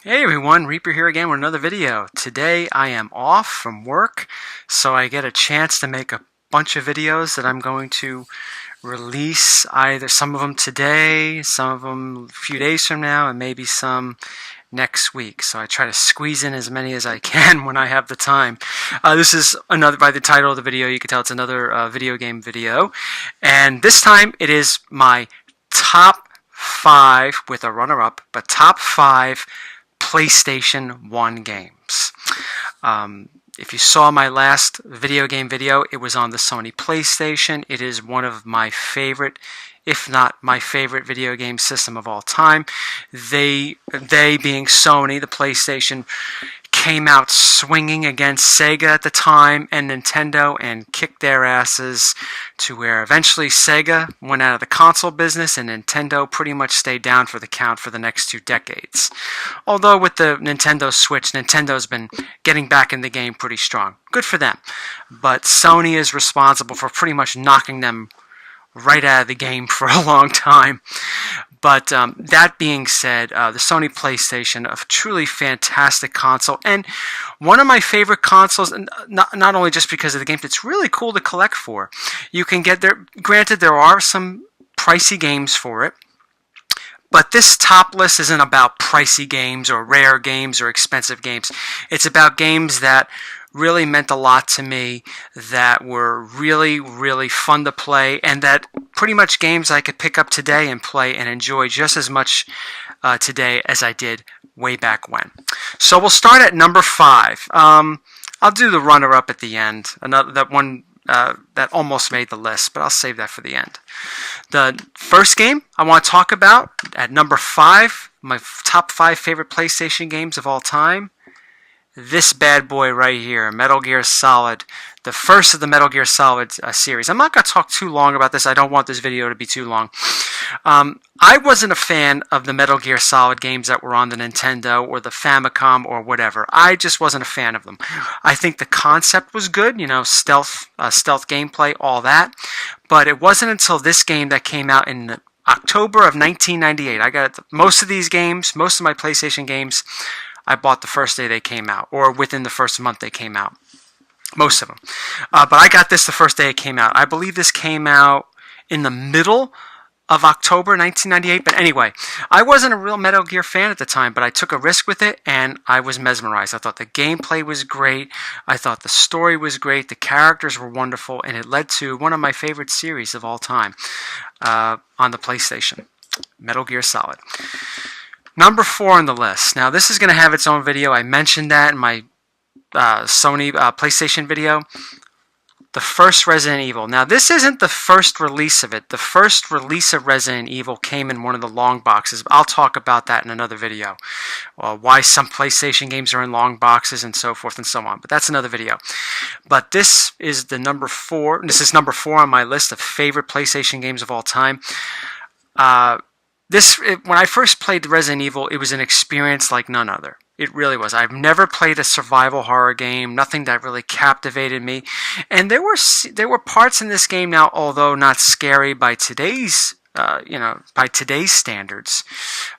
Hey everyone, Reaper here again with another video. Today I am off from work, so I get a chance to make a bunch of videos that I'm going to release, either some of them today, some of them a few days from now, and maybe some next week. So I try to squeeze in as many as I can when I have the time. This is another, by the title of the video, you can tell it's another video game video. And this time it is my top 5 with a runner-up, but top 5 PlayStation 1 games. If you saw my last video game video, it was on the Sony PlayStation. It is one of my favorite, if not my favorite video game system of all time. They being Sony, the PlayStation, came out swinging against Sega at the time and Nintendo and kicked their asses to where eventually Sega went out of the console business and Nintendo pretty much stayed down for the count for the next 2 decades. Although with the Nintendo Switch, Nintendo's been getting back in the game pretty strong. Good for them. But Sony is responsible for pretty much knocking them right out of the game for a long time. But that being said, the Sony PlayStation, a truly fantastic console, and one of my favorite consoles, and not only just because of the games, it's really cool to collect for. You can get there, granted there are some pricey games for it, but this top list isn't about pricey games or rare games or expensive games. It's about games that really meant a lot to me, that were really, really fun to play, and that pretty much games I could pick up today and play and enjoy just as much today as I did way back when. So we'll start at number 5. I'll do the runner-up at the end, that one that almost made the list, but I'll save that for the end. The first game I want to talk about at number 5, my top 5 favorite PlayStation games of all time. This bad boy right here, Metal Gear Solid, the first of the Metal Gear Solid series. I'm not going to talk too long about this. I don't want this video to be too long. I wasn't a fan of the Metal Gear Solid games that were on the Nintendo or the Famicom or whatever. I just wasn't a fan of them. I think the concept was good, you know, stealth gameplay, all that. But it wasn't until this game that came out in October of 1998. I got most of these games, most of my PlayStation games, I bought the first day they came out, or within the first month they came out. Most of them. But I got this the first day it came out. I believe this came out in the middle of October 1998. But anyway, I wasn't a real Metal Gear fan at the time, but I took a risk with it, and I was mesmerized. I thought the gameplay was great. I thought the story was great. The characters were wonderful, and it led to one of my favorite series of all time on the PlayStation, Metal Gear Solid. Number 4 on the list. Now, this is going to have its own video. I mentioned that in my Sony PlayStation video. The first Resident Evil. Now, this isn't the first release of it. The first release of Resident Evil came in one of the long boxes. I'll talk about that in another video. Why some PlayStation games are in long boxes and so forth and so on. But that's another video. But this is the number 4. This is number 4 on my list of favorite PlayStation games of all time. When I first played Resident Evil, it was an experience like none other. It really was. I've never played a survival horror game, nothing that really captivated me. And there were parts in this game now, although not scary by today's standards.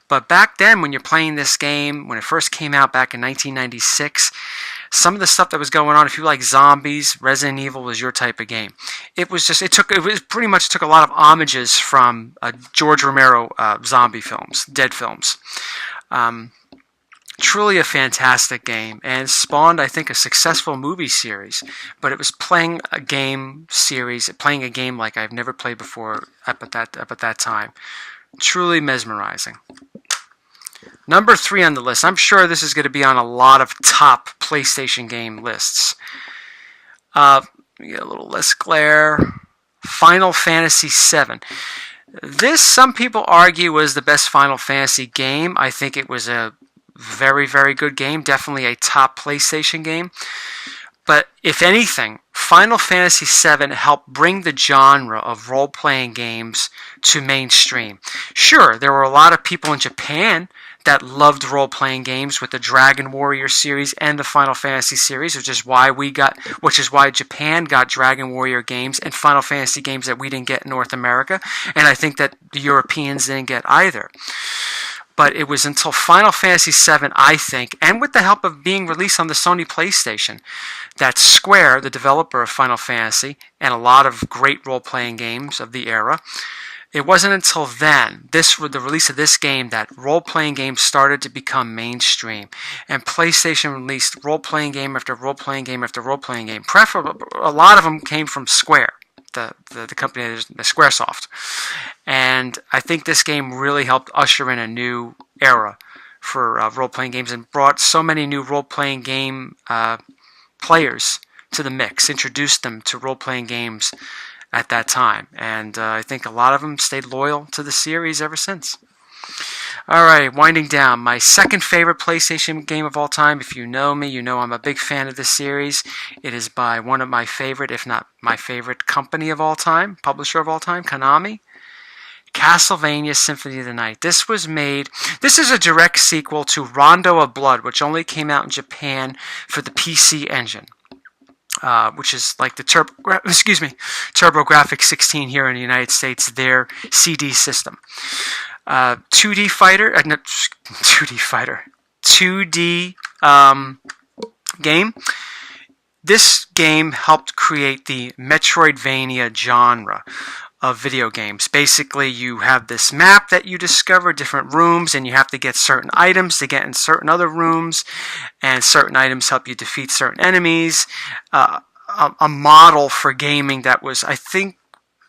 But back then, when you're playing this game, when it first came out back in 1996, some of the stuff that was going on, if you like zombies, Resident Evil was your type of game. It pretty much took a lot of homages from George Romero zombie films, dead films. Truly a fantastic game, and spawned, I think, a successful movie series. But it was playing a game like I've never played before up at that time. Truly mesmerizing. Number 3 on the list. I'm sure this is going to be on a lot of top PlayStation game lists. Get a little less glare. Final Fantasy VII. This, some people argue, was the best Final Fantasy game. I think it was a very, very good game. Definitely a top PlayStation game. But if anything, Final Fantasy VII helped bring the genre of role-playing games to mainstream. Sure, there were a lot of people in Japan that loved role-playing games with the Dragon Warrior series and the Final Fantasy series, which is why Japan got Dragon Warrior games and Final Fantasy games that we didn't get in North America, and I think that the Europeans didn't get either. But it was until Final Fantasy VII, I think, and with the help of being released on the Sony PlayStation, that Square, the developer of Final Fantasy and a lot of great role-playing games of the era, it wasn't until then, the release of this game, that role-playing games started to become mainstream. And PlayStation released role-playing game after role-playing game after role-playing game. A lot of them came from Square, the company, the Squaresoft. And I think this game really helped usher in a new era for role-playing games and brought so many new role-playing game players to the mix, introduced them to role-playing games at that time. And I think a lot of them stayed loyal to the series ever since. Alright, winding down. My second favorite PlayStation game of all time. If you know me, you know I'm a big fan of this series. It is by one of my favorite, if not my favorite company of all time, publisher of all time, Konami. Castlevania Symphony of the Night. This is a direct sequel to Rondo of Blood, which only came out in Japan for the PC Engine. Which is like the TurboGrafx 16 here in the United States, their CD system. 2D game. This game helped create the Metroidvania genre of video games. Basically, you have this map that you discover, different rooms, and you have to get certain items to get in certain other rooms, and certain items help you defeat certain enemies. A model for gaming that was, I think,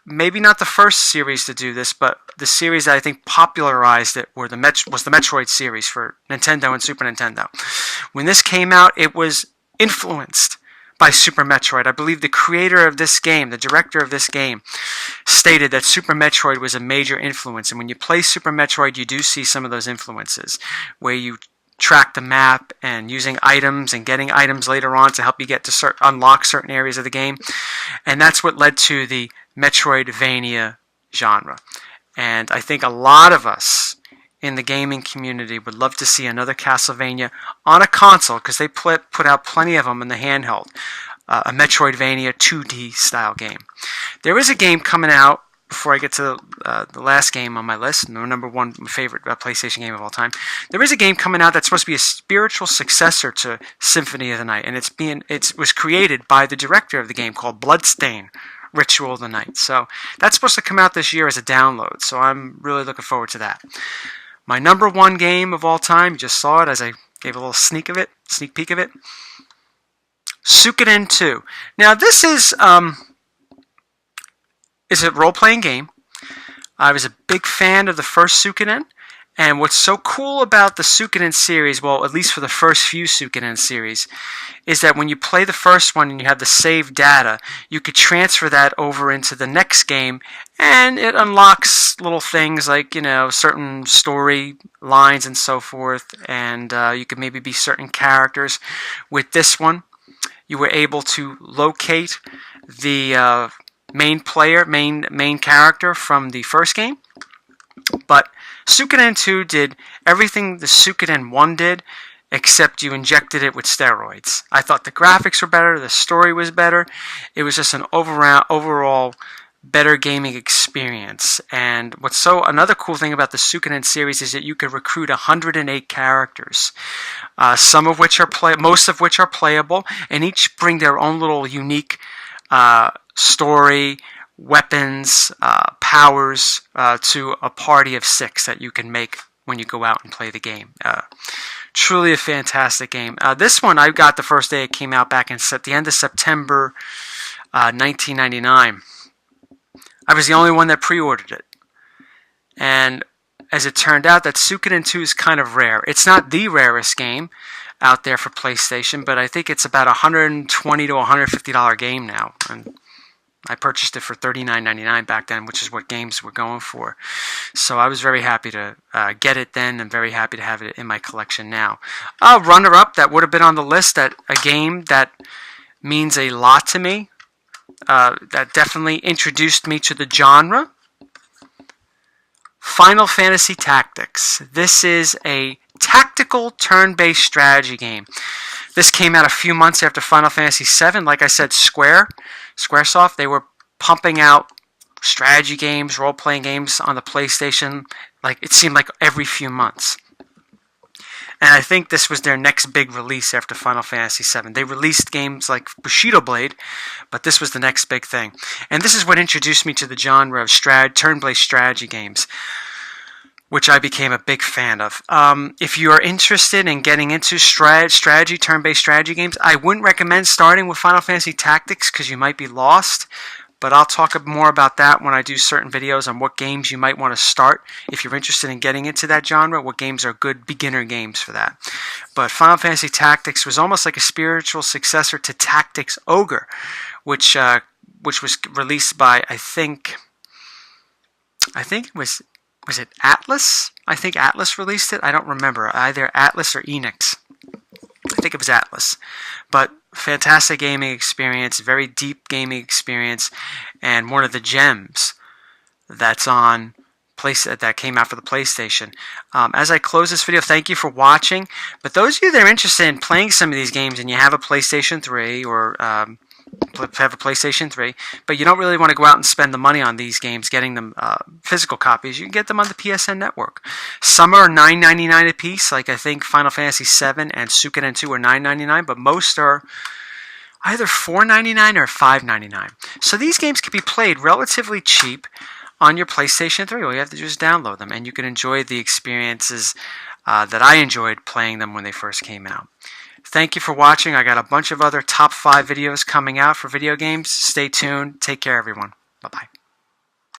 maybe not the first series to do this, but the series that I think popularized it was the Metroid series for Nintendo and Super Nintendo. When this came out, it was influenced by Super Metroid. I believe the creator of this game, the director of this game, stated that Super Metroid was a major influence. And when you play Super Metroid, you do see some of those influences, where you track the map and using items and getting items later on to help you get to unlock certain areas of the game. And that's what led to the Metroidvania genre. And I think a lot of us in the gaming community would love to see another Castlevania on a console, because they put out plenty of them in the handheld. A Metroidvania 2D style game. There is a game coming out, before I get to the last game on my list, number one favorite PlayStation game of all time. There is a game coming out that's supposed to be a spiritual successor to Symphony of the Night, and it was created by the director of the game, called Bloodstain Ritual of the Night. So that's supposed to come out this year as a download, so I'm really looking forward to that. My number one game of all time, you just saw it as I gave a little sneak peek of it, Sucannon 2. Now this is a role-playing game. I was a big fan of the first Sucannon, and what's so cool about the Sucannon series, well, at least for the first few Sucannon series, is that when you play the first one and you have the saved data, you could transfer that over into the next game, and it unlocks little things like, certain story lines and so forth, and you could maybe be certain characters. With this one, you were able to locate the main character from the first game, but Sucannon 2 did everything the Sucannon 1 did, except you injected it with steroids. I thought the graphics were better, the story was better. It was just an overall better gaming experience. And another cool thing about the Sucannon series is that you could recruit 108 characters, most of which are playable, and each bring their own little unique story, weapons, powers to a party of 6 that you can make when you go out and play the game. Truly a fantastic game. This one I got the first day it came out back at the end of September 1999. I was the only one that pre-ordered it. And as it turned out, that Sucannon 2 is kind of rare. It's not the rarest game out there for PlayStation, but I think it's about $120 to $150 game now. And I purchased it for $39.99 back then, which is what games were going for. So I was very happy to get it then, and very happy to have it in my collection now. Runner-up that would have been on the list, that a game that means a lot to me, that definitely introduced me to the genre. Final Fantasy Tactics. This is a tactical turn-based strategy game. This came out a few months after Final Fantasy VII. Like I said, Squaresoft, they were pumping out strategy games, role-playing games on the PlayStation Like, it seemed like every few months. And I think this was their next big release after Final Fantasy VII. They released games like Bushido Blade, but this was the next big thing. And this is what introduced me to the genre of turn-based strategy games, which I became a big fan of. If you are interested in getting into turn-based strategy games, I wouldn't recommend starting with Final Fantasy Tactics because you might be lost. But I'll talk more about that when I do certain videos on what games you might want to start if you're interested in getting into that genre, what games are good beginner games for that. But Final Fantasy Tactics was almost like a spiritual successor to Tactics Ogre, which was released by, I think it was it Atlas? I think Atlas released it. I don't remember. Either Atlas or Enix. I think it was Atlas. But fantastic gaming experience, very deep gaming experience, and one of the gems that's on that came out for the PlayStation. As I close this video, thank you for watching. But those of you that are interested in playing some of these games and you have a PlayStation 3 or have a PlayStation 3, but you don't really want to go out and spend the money on these games, getting them physical copies, you can get them on the PSN network. Some are $9.99 a piece, like I think Final Fantasy VII and Sucannon 2 are $9.99, but most are either $4.99 or $5.99. So these games can be played relatively cheap on your PlayStation 3. All you have to do is download them, and you can enjoy the experiences that I enjoyed playing them when they first came out. Thank you for watching. I got a bunch of other top 5 videos coming out for video games. Stay tuned. Take care, everyone. Bye-bye.